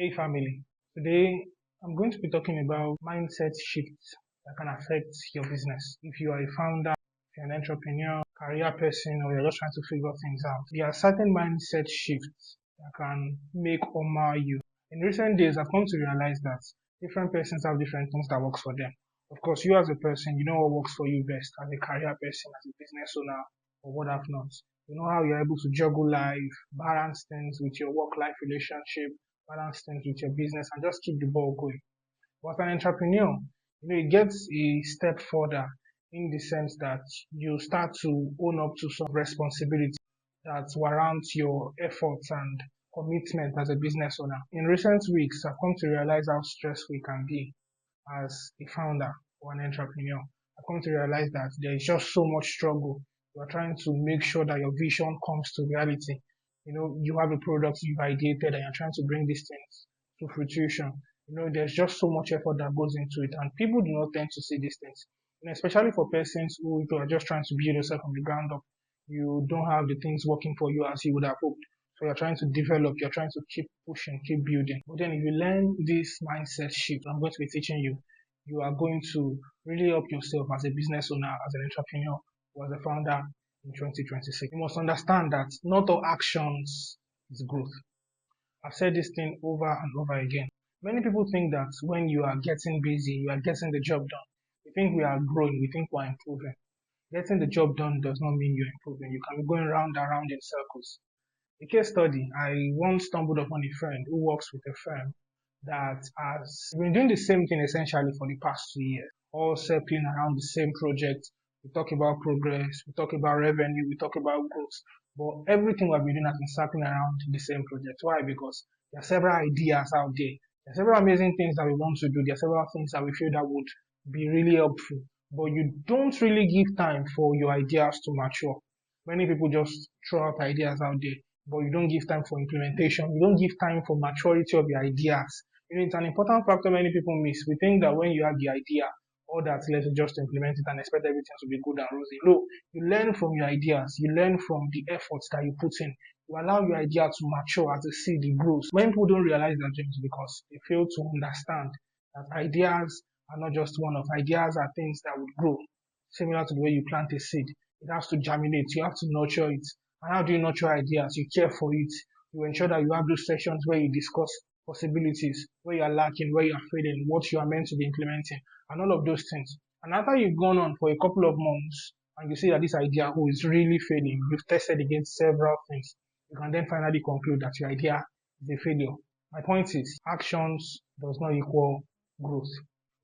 Hey family, today I'm going to be talking about mindset shifts that can affect your business. If you are a founder, if you're an entrepreneur, career person, or you're just trying to figure things out, there are certain mindset shifts that can make or mar you. In recent days, I've come to realize that different persons have different things that works for them. Of course, you as a person, you know what works for you best as a career person, as a business owner, or what have not. You know how you're able to juggle life, balance things with your work-life relationship, balance things with your business and just keep the ball going. But as an entrepreneur, it gets a step further in the sense that you start to own up to some responsibility that warrants your efforts and commitment as a business owner. In recent weeks, I've come to realize how stressful it can be as a founder or an entrepreneur. I've come to realize that there is just so much struggle. You are trying to make sure that your vision comes to reality. You have a product you've ideated and you're trying to bring these things to fruition. There's just so much effort that goes into it, and people do not tend to see these things. Especially for persons who are just trying to build yourself from the ground up. You don't have the things working for you as you would have hoped. So you're trying to develop, you're trying to keep pushing, keep building. But then if you learn this mindset shift I'm going to be teaching you, you are going to really help yourself as a business owner, as an entrepreneur, or as a founder in 2026. You must understand that not all actions is growth. I've said this thing over and over again. Many people think that when you are getting busy, you are getting the job done. We think we are growing, we think we're improving. Getting the job done does not mean you're improving. You can be going round and round in circles. A case study, I once stumbled upon a friend who works with a firm that has been doing the same thing essentially for the past 2 years, all circling around the same project. We talk about progress, we talk about revenue, we talk about growth, but everything we've been doing has been circling around the same project. Why? Because there are several ideas out there. There are several amazing things that we want to do. There are several things that we feel that would be really helpful, but you don't really give time for your ideas to mature. Many people just throw out ideas out there, but you don't give time for implementation. You don't give time for maturity of your ideas. It's an important factor many people miss. We think that when you have the idea, all that's left is just to implement it and expect everything to be good and rosy. No, you learn from your ideas. You learn from the efforts that you put in. You allow your idea to mature as a seed, it grows. When people don't realize that, James, because they fail to understand that ideas are not just one-off. Ideas are things that would grow, similar to the way you plant a seed. It has to germinate. You have to nurture it. And how do you nurture ideas? You care for it. You ensure that you have those sessions where you discuss possibilities, where you are lacking, where you are failing, what you are meant to be implementing, and all of those things. And after you've gone on for a couple of months and you see that this idea is really failing, you've tested against several things, you can then finally conclude that your idea is a failure. My point is, actions does not equal growth.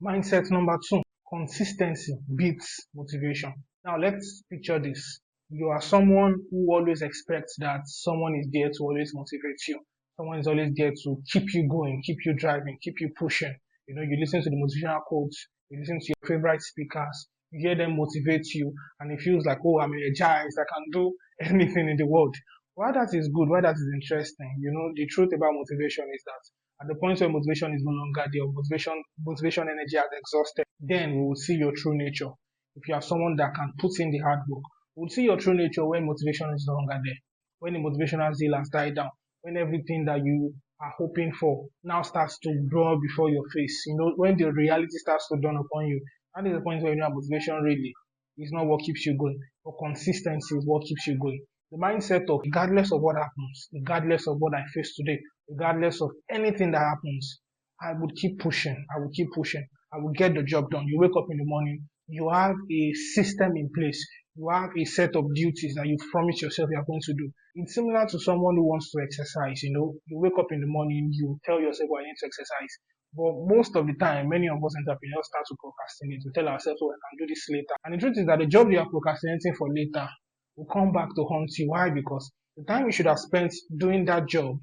Mindset number 2, consistency beats motivation. Now let's picture this. You are someone who always expects that someone is there to always motivate you. Someone is always there to keep you going, keep you driving, keep you pushing. You listen to the motivational quotes, you listen to your favorite speakers, you hear them motivate you, and it feels like, oh, I'm energized, I can do anything in the world. Why that is good, why that is interesting, the truth about motivation is that at the point where motivation is no longer there, motivation energy has exhausted, then we will see your true nature. If you are someone that can put in the hard work, we will see your true nature when motivation is no longer there, when the motivational zeal has died down, when everything that you are hoping for now starts to draw before your face. When the reality starts to dawn upon you, that is the point where motivation really is not what keeps you going, but consistency is what keeps you going. The mindset of regardless of what happens, regardless of what I face today, regardless of anything that happens, I would keep pushing. I would keep pushing. I will get the job done. You wake up in the morning, you have a system in place. You have a set of duties that you've promised yourself you are going to do. It's similar to someone who wants to exercise. You wake up in the morning, you tell yourself, I need to exercise. But most of the time, many of us entrepreneurs start to procrastinate. We tell ourselves, oh, I can do this later. And the truth is that the job you are procrastinating for later will come back to haunt you. Why? Because the time you should have spent doing that job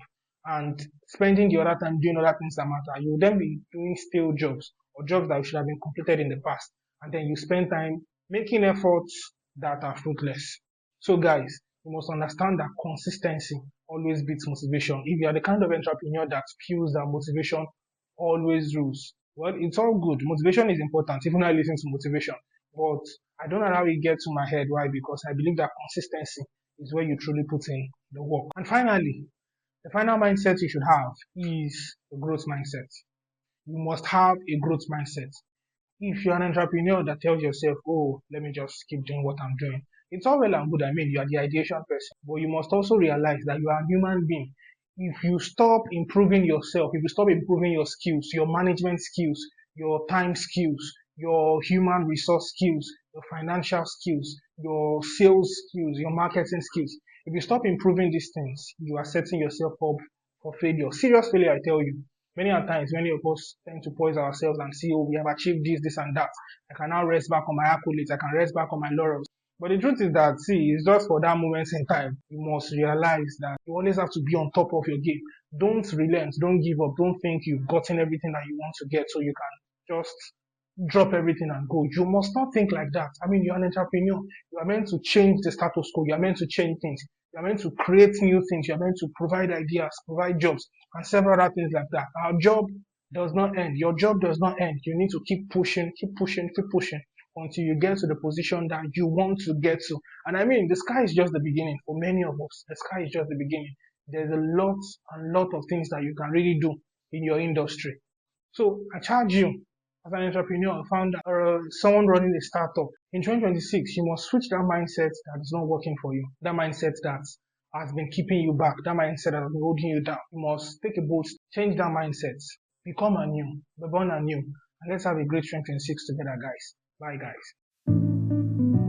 and spending the other time doing other things that matter, you will then be doing stale jobs or jobs that should have been completed in the past. And then you spend time making efforts that are fruitless. So guys, you must understand that consistency always beats motivation. If you are the kind of entrepreneur that feels that motivation always rules, well, it's all good. Motivation is important, even I listen to motivation. But I don't allow it get to my head. Why? Because I believe that consistency is where you truly put in the work. And finally, The final mindset you should have is a growth mindset. You must have a growth mindset. If you're an entrepreneur that tells yourself, oh, let me just keep doing what I'm doing, it's all well and good. I mean, you are the ideation person, but you must also realize that you are a human being. If you stop improving yourself, if you stop improving your skills, your management skills, your time skills, your human resource skills, your financial skills, your sales skills, your marketing skills, if you stop improving these things, you are setting yourself up for failure. Serious failure, I tell you. Many a times, many of us tend to poise ourselves and see, oh, we have achieved this, and that. I can now rest back on my accolades. I can rest back on my laurels. But the truth is that, see, it's just for that moment in time. You must realize that you always have to be on top of your game. Don't relent. Don't give up. Don't think you've gotten everything that you want to get so you can just drop everything and go. You must not think like that. I mean, you're an entrepreneur. You are meant to change the status quo. You are meant to change things. You are meant to create new things. You are meant to provide ideas, provide jobs, and several other things like that. Our job does not end. Your job does not end. You need to keep pushing, keep pushing, keep pushing until you get to the position that you want to get to. And I mean, the sky is just the beginning for many of us. The sky is just the beginning. There's a lot and lot of things that you can really do in your industry. So I charge you as an entrepreneur, founder, or someone running a startup in 2026, you must switch that mindset that is not working for you, that mindset that has been keeping you back, that mindset that has been holding you down. You must take a bold step, change that mindset, become anew, be born anew, and let's have a great 2026 together, guys. Bye, guys.